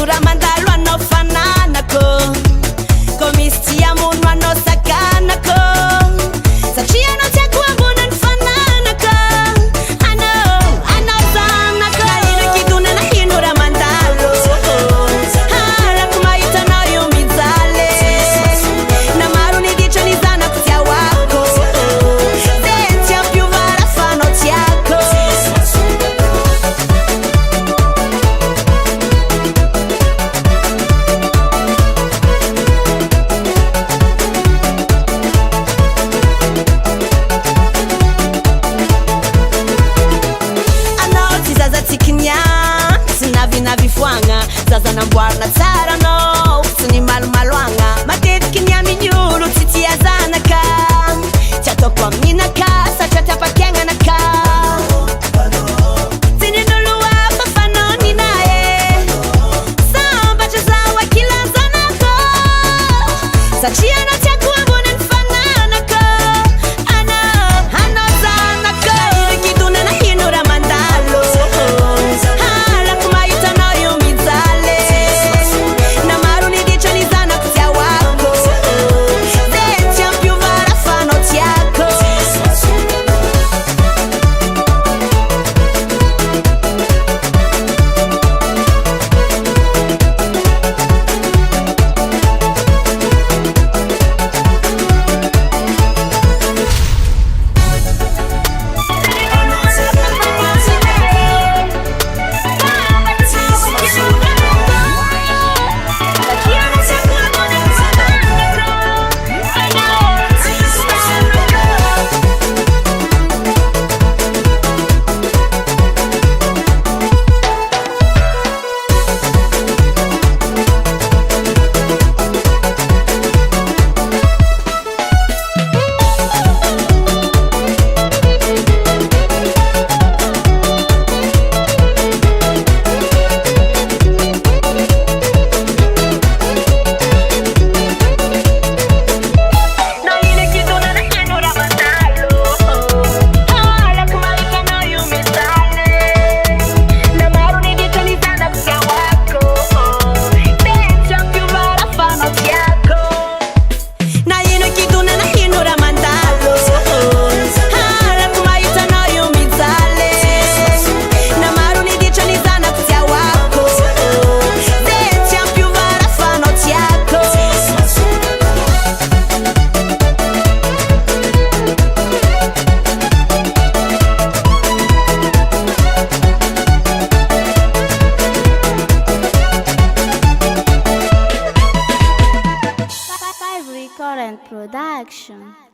ino raha mandalo anao fananako ko misy tia mono anao sakanako satria anao tiako amboniny fananako anao zanako ino kidonana ino raha mandalo halako mahita anao io mijaly na maro ny ditra ny zanako tiawako de tsy ampiovara fa anao tiako zaza namboarina tsara anao tsy ny malomaloagna matetiky ny amin'ny olo tsy tia zanaka tsy ataoko amininaka satria tiapakaignanaka tsy nin'olo hafa fanao ninae sambatra zaho akilan'ny zanako satria anao tiako amboniny fananako anao zanako ino kidonana ino raha mandalo halako mahita anao io mijaly na maro ny ditra ny zanako tiawako de tsy ampiovara fa anao tiako Current production.